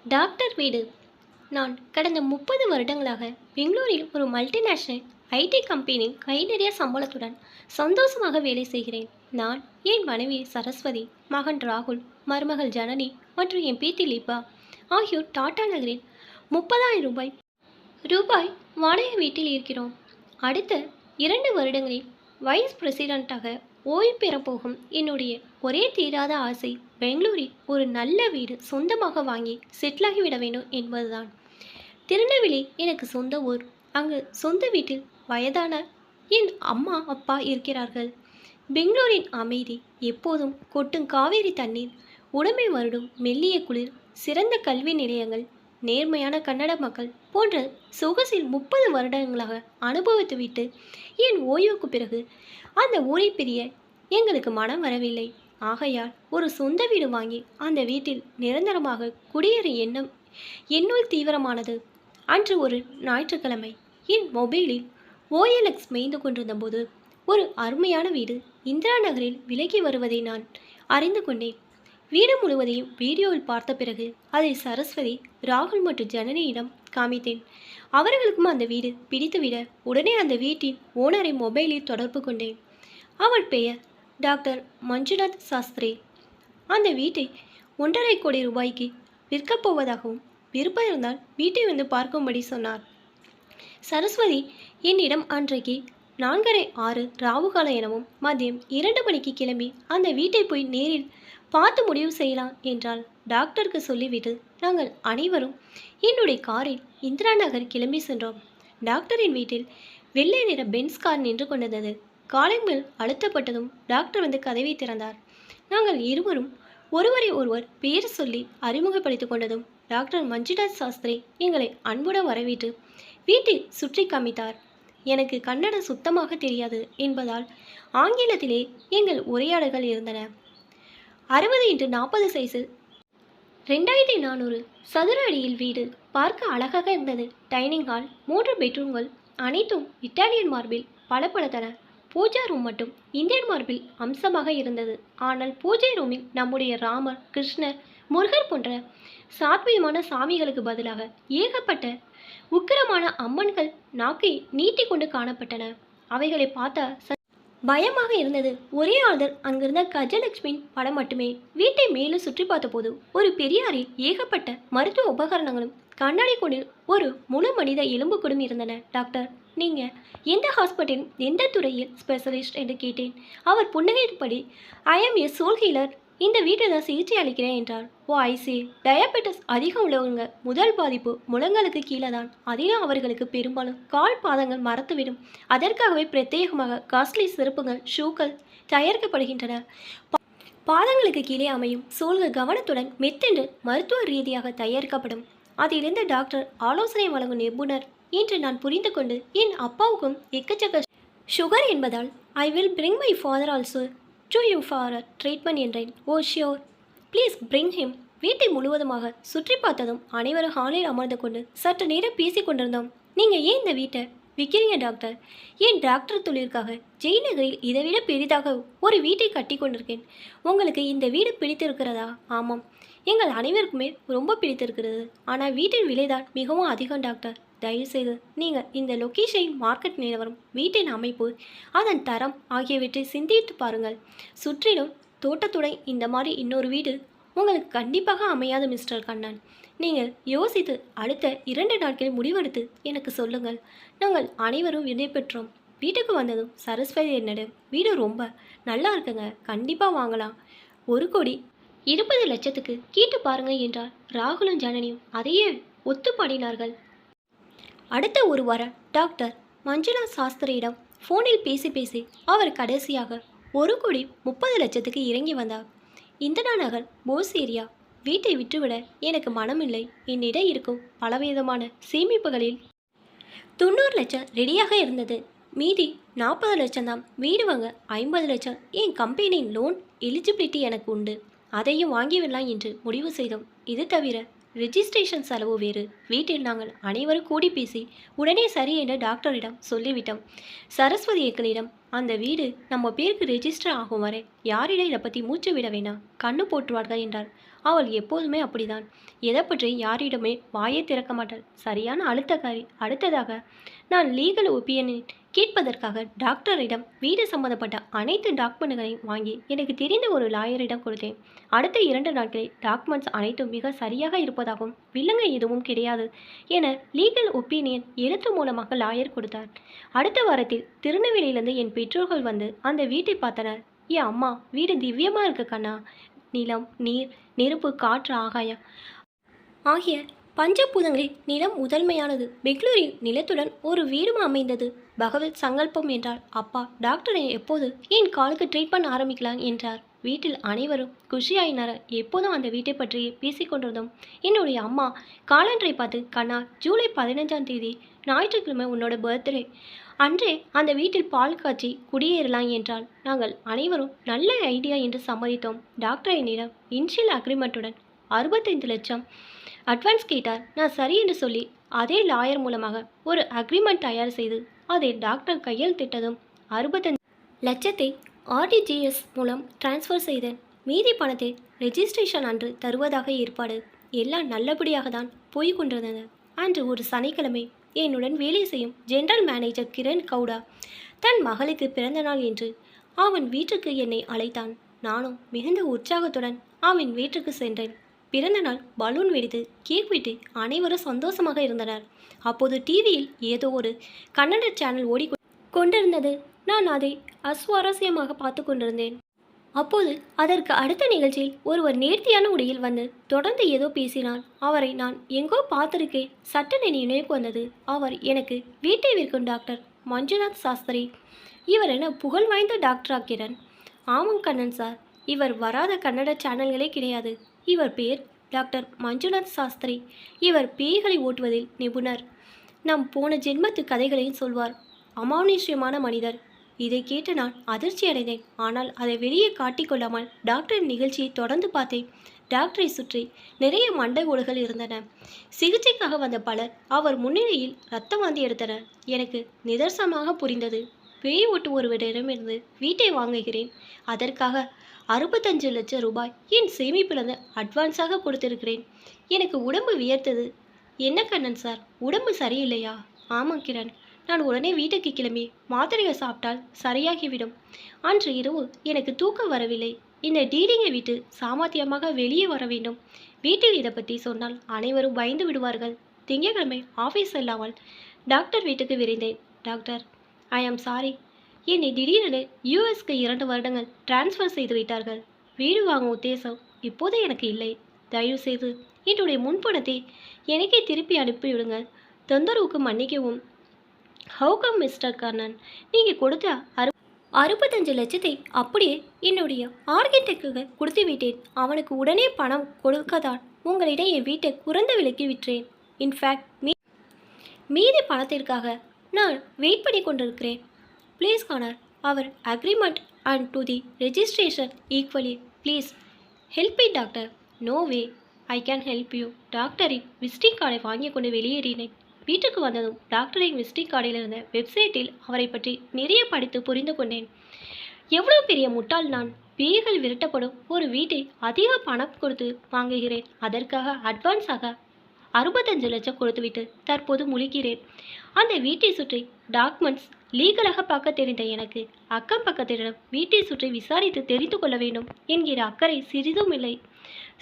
Doctor வீடு. நான் கடந்த 30 வருடங்களாக பெங்களூரில் ஒரு மல்டிநேஷனல் ஐடி கம்பெனியில் கை நிறைய சம்பளத்துடன் சந்தோஷமாக வேலை செய்கிறேன். நான், என் மனைவி சரஸ்வதி, மகன் ராகுல், மருமகள் ஜனனி மற்றும் என் பேத்தி லீபா ஆகியோர் டாடா நகரில் 30,000 ரூபாய் வாடகை வீட்டில் இருக்கிறோம். அடுத்த 2 வருடங்களில் வைஸ் பிரசிடெண்ட்டாக ஓய்வு பெறப் போகும் என்னுடைய ஒரே தீராத ஆசை பெங்களூரில் ஒரு நல்ல வீடு சொந்தமாக வாங்கி செட்டிலாகிவிட வேண்டும் என்பதுதான். திருநெல்வேலி எனக்கு சொந்த ஊர். அங்கு சொந்த வீட்டில் வயதான என் அம்மா அப்பா இருக்கிறார்கள். பெங்களூரின் அமைதி, எப்போதும் கொட்டும் காவேரி தண்ணீர், உடம்பை வருடும் மெல்லிய குளிர், சிறந்த கல்வி நிலையங்கள், நேர்மையான கன்னட மக்கள் போன்ற சொகுசில் 30 வருடங்களாக அனுபவித்துவிட்டு என் ஓய்வுக்கு பிறகு அந்த ஊரை பிரிய எங்களுக்கு மனம் வரவில்லை. ஆகையால் ஒரு சொந்த வீடு வாங்கி அந்த வீட்டில் நிரந்தரமாக குடியேறும் எண்ணம் என்னுள் தீவிரமானது. அன்று ஒரு ஞாயிற்றுக்கிழமை என் மொபைலில் OLX மேய்ந்து கொண்டிருந்த போது ஒரு அருமையான வீடு இந்திரா நகரில் விலகி வருவதை நான் அறிந்து கொண்டேன். வீடு முழுவதையும் வீடியோவில் பார்த்த பிறகு அதை சரஸ்வதி, ராகுல் மற்றும் ஜனனியிடம் காமித்தேன். அவர்களுக்கும் அந்த வீடு பிடித்துவிட உடனே அந்த வீட்டின் ஓனரை மொபைலில் தொடர்பு கொண்டேன். அவள் பெயர் டாக்டர் மஞ்சுநாத் சாஸ்திரி. அந்த வீட்டை 1.5 கோடி ரூபாய்க்கு விற்கப் போவதாகவும் விருப்பம் இருந்தால் வீட்டை வந்து பார்க்கும்படி சொன்னார். சரஸ்வதி என்னிடம் அன்றைக்கு 4:30 ராவுகாலம் எனவும் மதியம் 2 மணிக்கு கிளம்பி அந்த வீட்டை போய் நேரில் பார்த்து முடிவு செய்யலாம் என்றால் டாக்டருக்கு சொல்லிவிட்டு நாங்கள் அனைவரும் என்னுடைய காரில் இந்திரா நகர் கிளம்பி சென்றோம். டாக்டரின் வீட்டில் வெள்ளை நிற பென்ஸ் கார் நின்று கொண்டிருந்தது. காலிங் பெல் அழுத்தப்பட்டதும் டாக்டர் வந்து கதவை திறந்தார். நாங்கள் இருவரும் ஒருவரை ஒருவர் பேர் சொல்லி அறிமுகப்படுத்திக் கொண்டதும் டாக்டர் மஞ்சுநாத் சாஸ்திரி எங்களை அன்புடன் வரவேற்று வீட்டை சுற்றி காமித்தார். எனக்கு கன்னடம் சுத்தமாக தெரியாது என்பதால் ஆங்கிலத்திலே எங்கள் உரையாடல்கள் இருந்தன. 60x40 சைஸில் 2400 சதுர அடியில் வீடு பார்க்க அழகாக இருந்தது. டைனிங் ஹால், 3 பெட்ரூம்கள், அனைத்தும் இட்டாலியன் மார்பில் பளபளத்தன. பூஜா ரூம் மட்டும் இந்தியன் மார்பில் அம்சமாக இருந்தது. ஆனால் பூஜை ரூமில் நம்முடைய ராமர், கிருஷ்ணர், முருகர் போன்ற சாத்வீகமான சாமிகளுக்கு பதிலாக ஏகப்பட்ட உக்கிரமான அம்மன்கள் நாக்கை நீட்டி கொண்டு காணப்பட்டன. அவைகளை பார்த்தா பயமாக இருந்தது. ஒரே ஆர்டர் அங்கிருந்த கஜலட்சுமியின் படம் மட்டுமே. வீட்டை மேலும் சுற்றி பார்த்தபோது ஒரு பெரியாரில் ஏகப்பட்ட மருத்துவ உபகரணங்களும் கண்ணாடி கொண்டில் ஒரு முழு மனித எலும்புக்கூடும் இருந்தன. டாக்டர், நீங்கள் எந்த ஹாஸ்பிட்டலில் எந்த துறையில் ஸ்பெஷலிஸ்ட் என்று கேட்டேன். அவர் புன்னகைப்படி, I am a soul healer, இந்த வீட்டில் தான் சிகிச்சை அளிக்கிறேன் என்றார். ஓ ஐசி, டயபெட்டிஸ் அதிகம் உள்ளவங்க முதல் பாதிப்பு முழங்களுக்கு கீழே தான். அதிலும் அவர்களுக்கு பெரும்பாலும் கால் பாதங்கள் மரத்துவிடும். அதற்காகவே பிரத்யேகமாக காஸ்ட்லி செருப்புகள், ஷூக்கள் தயாரிக்கப்படுகின்றன. பாதங்களுக்கு கீழே அமையும் சோல்கள் கவனத்துடன் மெத்தென்று மருத்துவ ரீதியாக தயாரிக்கப்படும். அதிலிருந்து டாக்டர் ஆலோசனை வழங்கும் நிபுணர் என்று நான் புரிந்து கொண்டு என் அப்பாவுக்கும் எக்கச்சக்க சுகர் என்பதால் I will bring my father also to you for a treatment என்றேன். Oh sure, please bring him. வீட்டை முழுவதுமாக சுற்றி பார்த்ததும் அனைவரும் ஹாலில் அமர்ந்து கொண்டு சற்று நேரம் பேசி கொண்டிருந்தோம். நீங்கள் ஏன் இந்த வீட்டை விற்கிறீங்க டாக்டர்? ஏன் டாக்டர் தொழிலுக்காக ஜெயநகரில் இதைவிட பெரிதாக ஒரு வீட்டை கட்டி கொண்டிருக்கேன். உங்களுக்கு இந்த வீடு பிடித்திருக்கிறதா? ஆமாம், எங்கள் அனைவருக்குமே ரொம்ப பிடித்திருக்கிறது. ஆனால் வீட்டின் விலைதான் மிகவும் அதிகம் டாக்டர். தயவுசெய்து நீங்கள் இந்த லொக்கேஷன், மார்க்கெட் நிலவரம், வீட்டின் அமைப்பு, அதன் தரம் ஆகியவற்றை சிந்தித்து பாருங்கள். சுற்றிலும் தோட்டத்துடன் இந்த மாதிரி இன்னொரு வீடு உங்களுக்கு கண்டிப்பாக அமையாது மிஸ்டர் கண்ணன். நீங்கள் யோசித்து அடுத்த 2 நாட்களில் முடிவெடுத்து எனக்கு சொல்லுங்கள். நாங்கள் அனைவரும் விடை பெற்றோம். வீட்டுக்கு வந்ததும் சரஸ்வதி என்னிடம், வீடு ரொம்ப நல்லா இருக்குங்க, கண்டிப்பாக வாங்கலாம், 1,20,00,000க்கு கேட்டு பாருங்க என்றார். ராகுலும் ஜனனியும் அதையே ஒத்துப்பாடினார்கள். அடுத்த ஒரு வாரம் டாக்டர் மஞ்சுநாத் சாஸ்திரியிடம் ஃபோனில் பேசி பேசி அவர் கடைசியாக 1,30,00,000க்கு இறங்கி வந்தார். இந்திரா நகர் போஸ் ஏரியா. வீட்டை விட்டுவிட எனக்கு மனமில்லை. என்னிடம் இருக்கும் பலவிதமான சேமிப்புகளில் 90 லட்சம் ரெடியாக இருந்தது. மீதி 40 லட்சம் தான். வீடு வாங்க 50 லட்சம் என் கம்பெனியின் லோன் எலிஜிபிலிட்டி எனக்கு உண்டு. அதையும் வாங்கிவிடலாம் என்று முடிவு செய்தோம். இது தவிர ரெஜிஸ்ட்ரேஷன் செலவு வேறு. வீட்டில் நாங்கள் அனைவரும் கூடி பேசி உடனே சரி என்று டாக்டரிடம் சொல்லிவிட்டோம். சரஸ்வதி எங்களிடம், அந்த வீடு நம்ம பேருக்கு ரெஜிஸ்டர் ஆகும் வரை யாரிடம் இதை பற்றி மூச்சு விட வேணாம், கண்ணு போட்டுவார்கள் என்றார். அவள் எப்போதுமே அப்படிதான். எதை பற்றி யாரிடமே வாயை திறக்க மாட்டாள். சரியான அழுத்தக்காரி. அடுத்ததாக நான் லீகல் ஒப்பீனியன் கேட்பதற்காக டாக்டரிடம் வீடு சம்பந்தப்பட்ட அனைத்து டாக்குமெண்ட்களையும் வாங்கி எனக்கு தெரிந்த ஒரு லாயரிடம் கொடுத்தேன். அடுத்த 2 நாட்களில் டாக்குமெண்ட்ஸ் அனைத்தும் மிக சரியாக இருப்பதாகவும் வில்லங்க எதுவும் கிடையாது என லீகல் ஒப்பீனியன் எழுத்து மூலமாக லாயர் கொடுத்தார். அடுத்த வாரத்தில் திருநெல்வேலியிலிருந்து என் பெற்றோர்கள் வந்து அந்த வீட்டை பார்த்தனர். என் அம்மா, வீடு திவ்யமாக இருக்கு கண்ணா. நிலம், நீர், நெருப்பு, காற்று, ஆகாயம் ஆகிய பஞ்சபூதங்களில் நிலம் முதன்மையானது. பெங்களூரில் நிலத்துடன் ஒரு வீடும் அமைந்தது. பகவத் சங்கல்பம் என்றால் அப்பா டாக்டரை எப்போது என் காலுக்கு ட்ரீட்மெண்ட் ஆரம்பிக்கலாம் என்றார். வீட்டில் அனைவரும் குஷியாயினர். எப்போதும் அந்த வீட்டை பற்றி பேசிக்கொண்டிருந்தோம். என்னுடைய அம்மா காலண்டரை பார்த்து, கண்ணா, ஜூலை 15ஆம் தேதி ஞாயிற்றுக்கிழமை உன்னோட பர்த்டே அன்றே அந்த வீட்டில் பால் காய்ச்சி குடியேறலாம் என்றால் நாங்கள் அனைவரும் நல்ல ஐடியா என்று சம்மதித்தோம். டாக்டர் என்னிடம் இன்ஷியல் அக்ரிமெண்ட்டுடன் 65 லட்சம் அட்வான்ஸ் கேட்டார். நான் சரி என்று சொல்லி அதே லாயர் மூலமாக ஒரு அக்ரிமெண்ட் தயார் செய்து அதை டாக்டர் கையெழுத்திட்டதும் 65 லட்சத்தை ஆர்டிஜிஎஸ் மூலம் டிரான்ஸ்ஃபர் செய்தேன். மீதி பணத்தை ரெஜிஸ்ட்ரேஷன் அன்று தருவதாக ஏற்பாடு. எல்லாம் நல்லபடியாக தான் போய் கொண்டிருந்தது. அன்று ஒரு சனிக்கிழமை என்னுடன் வேலை செய்யும் ஜெனரல் மேனேஜர் கிரண் கவுடா தன் மகளுக்கு பிறந்த நாள் என்று அவன் வீட்டுக்கு என்னை அழைத்தான். நானும் மிகுந்த உற்சாகத்துடன் அவன் வீட்டுக்கு சென்றேன். பிறந்த நாள் பலூன் வெடித்து கேக் வெட்டி அனைவரும் சந்தோஷமாக இருந்தனர். அப்போது டிவியில் ஏதோ ஒரு கன்னட சேனல் ஓடிக்கொண்டிருந்தது. நான் அதை அஸ்வாரஸ்யமாக பார்த்து கொண்டிருந்தேன். அப்போது அதற்கு அடுத்த நிகழ்ச்சியில் ஒருவர் நேர்த்தியான உடையில் வந்து தொடர்ந்து ஏதோ பேசினார். அவரை நான் எங்கோ பார்த்திருக்கேன். சட்டென நினைவுக்கு வந்தது. அவர் எனக்கு வீட்டை விற்கும் டாக்டர் மஞ்சுநாத் சாஸ்திரி. இவர் என்ன புகழ் வாய்ந்த டாக்டரா கிரண்? ஆமாம் கண்ணன் சார். இவர் வராத கன்னட சேனல்களே கிடையாது. இவர் பேர் டாக்டர் மஞ்சுநாத் சாஸ்திரி. இவர் பேய்களை ஓட்டுவதில் நிபுணர். நம் போன ஜென்மத்து கதைகளையும் சொல்வார். அமானுஷ்யமான மனிதர். இதை கேட்டு நான் அதிர்ச்சி அடைந்தேன். ஆனால் அதை வெளியே காட்டிக்கொள்ளாமல் டாக்டரின் நிகழ்ச்சியை தொடர்ந்து பார்த்தேன். டாக்டரை சுற்றி நிறைய மண்டை ஓடுகள் இருந்தன. சிகிச்சைக்காக வந்த பலர் அவர் முன்னிலையில் இரத்த வாந்தி எடுத்தனர். எனக்கு நிதர்சனமாக புரிந்தது. பேய் ஓட்டுவோரிடமிருந்து வீட்டை வாங்குகிறேன். அதற்காக 65 லட்சம் ரூபாய் என் சேமிப்பிலிருந்து அட்வான்ஸாக கொடுத்திருக்கிறேன். எனக்கு உடம்பு வியர்த்தது. என்ன கண்ணன் சார், உடம்பு சரியில்லையா? ஆமாம் கிரண். நான் உடனே வீட்டுக்கு கிளம்பி மாத்திரையை சாப்பிட்டால் சரியாகிவிடும். அன்று இரவு எனக்கு தூக்கம் வரவில்லை. இந்த டீலிங்கை விட்டு சாமர்த்தியமாக வெளியே வர வேண்டும். வீட்டில் இதை பற்றி சொன்னால் அனைவரும் பயந்து விடுவார்கள். திங்கட்கிழமை ஆஃபீஸ் இல்லாமல் டாக்டர் வீட்டுக்கு விரைந்தேன். Doctor, I am sorry. என்னை திடீரென யூஎஸ்க்கு 2 வருடங்கள் டிரான்ஸ்ஃபர் செய்து விட்டார்கள். வீடு வாங்கும் உத்தேசம் இப்போது எனக்கு இல்லை. தயவுசெய்து என்னுடைய முன்பணத்தை எனக்கே திருப்பி அனுப்பிவிடுங்கள். தொந்தரவுக்கு மன்னிக்கவும். ஹவுகம் மிஸ்டர் கர்ணன், நீங்கள் கொடுத்த 65 லட்சத்தை அப்படியே என்னுடைய ஆர்கிடெக்டுக்கு கொடுத்து விட்டேன். அவனுக்கு உடனே பணம் கொடுக்கத்தான் உங்களிடம் என் வீட்டை குறைந்த விலைக்கு விற்றேன். இன்ஃபேக்ட் மீதி பணத்திற்காக நான் வெயிட் பண்ணி கொண்டிருக்கிறேன். Please corner our agreement and to the registration equally. Please help me doctor. No way I can help you. டாக்டரின் விசிட்டிங் கார்டை வாங்கி கொண்டு வெளியேறினேன். வீட்டுக்கு வந்ததும் டாக்டரின் விசிட்டிங் கார்டில் இருந்த வெப்சைட்டில் அவரை பற்றி நிறைய படித்து புரிந்து கொண்டேன். எவ்வளோ பெரிய முட்டாள் நான்! பேய்கள் விரட்டப்படும் ஒரு வீட்டை அதிக பணம் கொடுத்து வாங்குகிறேன். அதற்காக அட்வான்ஸாக 65 லட்சம் கொடுத்துவிட்டு தற்போது முழிக்கிறேன். அந்த வீட்டை சுற்றி டாக்குமெண்ட்ஸ் லீகலாக பார்க்க தெரிந்த எனக்கு அக்கம் பக்கத்திடம் வீட்டை சுற்றி விசாரித்து தெரிந்து கொள்ள வேண்டும் என்கிற அக்கறை சிறிதும் இல்லை.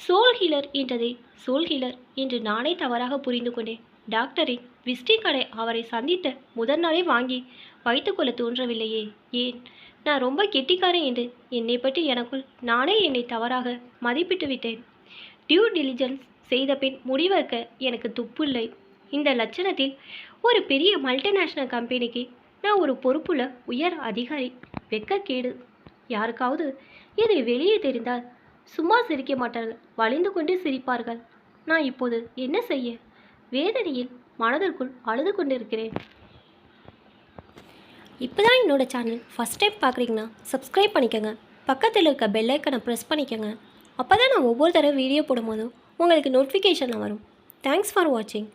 சோல் ஹீலர் என்றதை சோல் ஹீலர் என்று நானே தவறாக புரிந்து கொண்டேன். டாக்டரின் விசிட்டிங் கார்டை அவரை சந்தித்த முதல் நாளே வாங்கி வைத்துக்கொள்ள தோன்றவில்லையே. ஏன் நான் ரொம்ப கெட்டிக்காரன் என்று என்னை பற்றி எனக்குள் நானே என்னை தவறாக மதிப்பிட்டு விட்டேன். டியூ டிலிஜென்ஸ் செய்த பின் முடிவெடுக்க எனக்கு துப்பு இல்லை. இந்த லட்சணத்தில் ஒரு பெரிய மல்டிநேஷ்னல் கம்பெனிக்கு நான் ஒரு பொறுப்புள்ள உயர் அதிகாரி. வெட்கக்கேடு. யாருக்காவது இதை வெளியே தெரிந்தால் சும்மா சிரிக்க மாட்டார்கள், வலிந்து கொண்டு சிரிப்பார்கள். நான் இப்போது என்ன செய்ய? வேதனையில் மனதிற்குள் அழுது கொண்டிருக்கிறேன். இப்போ தான் என்னோட சேனல் ஃபஸ்ட் டைம் பார்க்குறீங்கன்னா சப்ஸ்கிரைப் பண்ணிக்கோங்க. பக்கத்தில் இருக்க பெல் ஐக்கனை ப்ரெஸ் பண்ணிக்கோங்க. அப்போ தான் நான் ஒவ்வொரு தடவை வீடியோ போடும்போதும் உங்களுக்கு நோட்டிஃபிகேஷன் வரும். தேங்க்ஸ் ஃபார் வாட்சிங்.